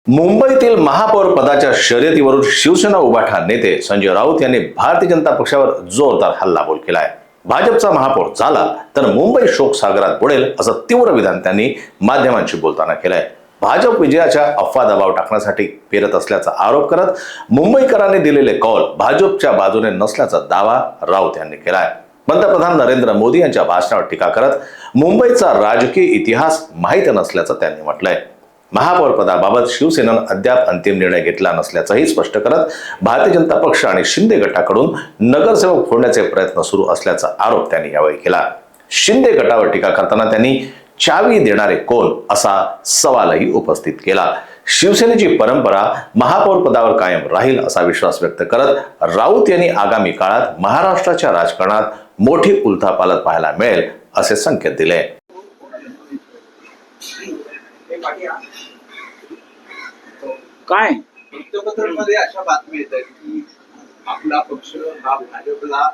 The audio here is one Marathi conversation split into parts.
मुंबईतील महापौर पदाच्या शर्यतीवरून शिवसेना उभाटा नेते संजय राऊत यांनी भारतीय जनता पक्षावर जोरदार हल्लाबोल केलाय. भाजपचा महापौर झाला तर मुंबई शोकसागरात बुडेल असं तीव्र विधान त्यांनी माध्यमांशी बोलताना केलंय. भाजप विजयाच्या अफवा दबाव टाकण्यासाठी पेरत असल्याचा आरोप करत मुंबईकरांनी दिलेले कौल भाजपच्या बाजूने नसल्याचा दावा राऊत यांनी केलाय. पंतप्रधान नरेंद्र मोदी यांच्या भाषणावर टीका करत मुंबईचा राजकीय इतिहास माहीत नसल्याचं त्यांनी म्हटलंय. महापौर पदाबाबत शिवसेनेनं अद्याप अंतिम निर्णय घेतला नसल्याचंही स्पष्ट करत भारतीय जनता पक्ष आणि शिंदे गटाकडून नगरसेवक फोडण्याचे प्रयत्न सुरू असल्याचा आरोप त्यांनी यावेळी केला. शिंदे गटावर टीका करताना त्यांनी चावी देणारे कोण असा सवालही उपस्थित केला. शिवसेनेची परंपरा महापौर पदावर कायम राहील असा विश्वास व्यक्त करत राऊत यांनी आगामी काळात महाराष्ट्राच्या राजकारणात मोठी उलथापालथ पाहायला मिळेल असे संकेत दिले. काय वृत्तपत्रांमध्ये अशा बातम्या येतात की आपला पक्ष हा भाजपला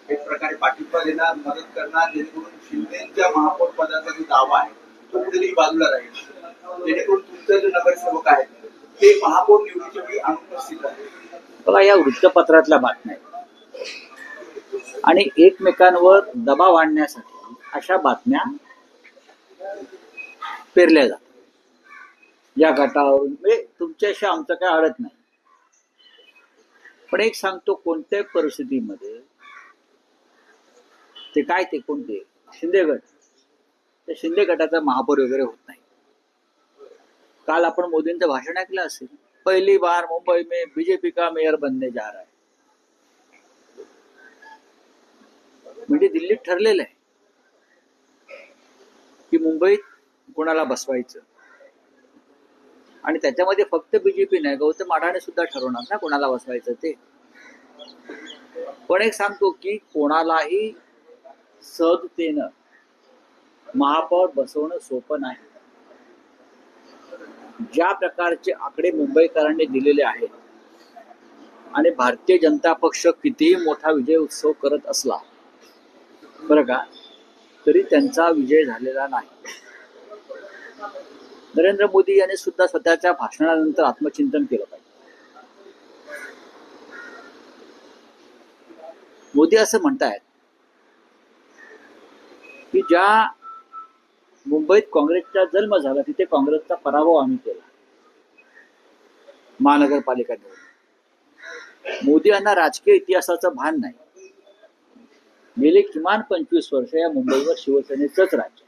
एक प्रकारे पाठिंबा देणार, मदत करणार, जेणेकरून शिंदेच्या महापौर पदाचा जो दावा आहे तो कुठेतरी बाजूला राहील, जेणेकरून तुमचे जे नगरसेवक आहेत ते महापौर निवडीच्या वेळी अनुपस्थित आहेत. बघा, या वृत्तपत्रातल्या बातम्या आहेत आणि एकमेकांवर दबाव आणण्यासाठी अशा बातम्या पेरल्या जातात. या गटावरून म्हणजे तुमच्याशी आमचं काय अडत नाही, पण एक सांगतो, कोणत्याही परिस्थितीमध्ये ते कोणते शिंदे गट, त्या शिंदे गटाचा महापौर वगैरे होत नाही. काल आपण मोदींचं भाषण ऐकलं असेल, पहिली बार मुंबई में बीजेपी का मेयर बनने जा रहा है. म्हणजे दिल्लीत ठरलेलं आहे की मुंबईत कोणाला बसवायचं, आणि त्याच्यामध्ये फक्त बीजेपी नाही, गौतम अडाणी सुद्धा ठरवणार ना कोणाला बसवायचं ते. पण एक सांगतो की कोणालाही सहजतेनं महापौर बसवणं सोपं नाही. ज्या प्रकारचे आकडे मुंबईकरांनी दिलेले आहेत आणि भारतीय जनता पक्ष कितीही मोठा विजय उत्सव करत असला बरं का, तरी त्यांचा विजय झालेला नाही. नरेंद्र मोदी यांनी सुद्धा स्वतःच्या भाषणानंतर आत्मचिंतन केलं पाहिजे. मोदी असं म्हणतायत की ज्या मुंबईत काँग्रेसचा जन्म झाला तिथे काँग्रेसचा पराभव आम्ही केला महानगरपालिका निवडणूक. मोदी यांना राजकीय इतिहासाचं भान नाही. गेले किमान 25 वर्ष या मुंबईवर शिवसेनेचंच राज्य,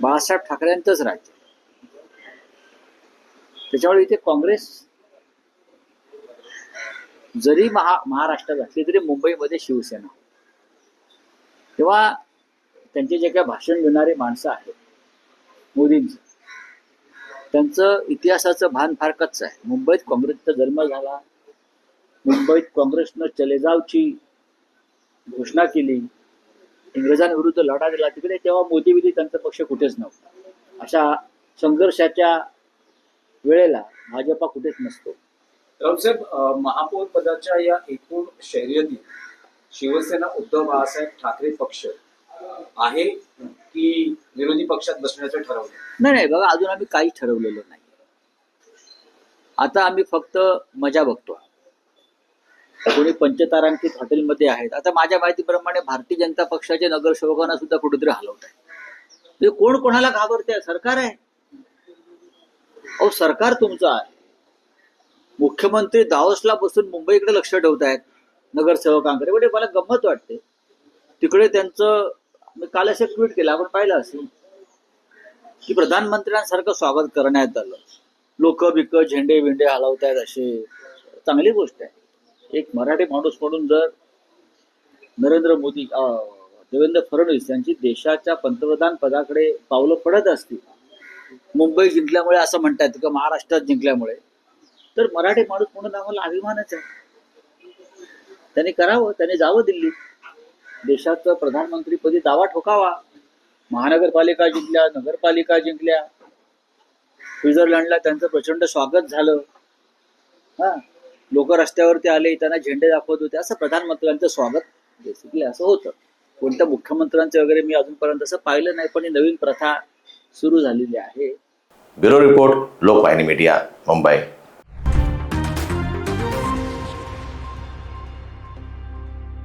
बाळासाहेब ठाकरेंचंच राज्य. त्याच्यामुळे इथे काँग्रेस जरी महाराष्ट्रात असली तरी मुंबईमध्ये शिवसेना. तेव्हा त्यांचे जे काही भाषण देणारे माणसं आहेत मोदींचं, त्यांचं इतिहासाचं भान फार कच्चं आहे. मुंबईत काँग्रेसचा जन्म झाला, मुंबईत काँग्रेसनं चले जावची घोषणा केली, इंग्रजांविरुद्ध लढा दिला तिकडे, तेव्हा मोदी विधी त्यांचा पक्ष कुठेच नव्हता. अशा संघर्षाच्या वेळेला भाजपा कुठेच नसतो. रावसाहेब, महापौर पदाच्या या एकूण शर्यतीत शिवसेना उद्धव बाळासाहेब ठाकरे पक्ष आहे की विरोधी पक्षात बसण्याचं ठरवलं? नाही, बघा, अजून आम्ही काहीच ठरवलेलं नाही. आता आम्ही फक्त मजा बघतो. कोणी पंचतारांकित हॉटेलमध्ये आहेत. आता माझ्या माहितीप्रमाणे भारतीय जनता पक्षाच्या नगरसेवकांना सुद्धा कुठेतरी हलवत आहे. म्हणजे कोण कोणाला घाबरते? सरकार आहे. अहो, सरकार तुमचं आहे. मुख्यमंत्री दावोसला बसून मुंबईकडे लक्ष ठेवत आहेत नगरसेवकांकडे. म्हणजे मला गंमत वाटते. तिकडे त्यांचं, मी काल असं ट्विट केलं, आपण पाहिलं असेल की प्रधानमंत्र्यांसारखं स्वागत करण्यात आलं. लोक बिक झेंडे विंडे हलवत आहेत, असे चांगली गोष्ट आहे. एक मराठी माणूस म्हणून जर नरेंद्र मोदी, देवेंद्र फडणवीस यांची देशाच्या पंतप्रधान पदाकडे पावलं पडत असतील, मुंबई जिंकल्यामुळे असं म्हणतात किंवा महाराष्ट्रात जिंकल्यामुळे, तर मराठी माणूस म्हणून आम्हाला अभिमानच आहे. त्यांनी करावं, त्यांनी जावं दिल्लीत, देशाचं प्रधानमंत्रीपदी दावा ठोकावा. महानगरपालिका जिंकल्या, नगरपालिका जिंकल्या, स्वित्झर्लंडला त्यांचं प्रचंड स्वागत झालं. लोक रस्त्यावरती आले, त्यांना झेंडे दाखवत होते. असं प्रधानमंत्र्यांचं स्वागत बेसिकली असं होतं. कोणत्या मुख्यमंत्र्यांचं वगैरे मी अजूनपर्यंत असं पाहिलं नाही, पण ही नवीन प्रथा सुरू झालेली आहे. Bureau report, Lokvahini media, Mumbai.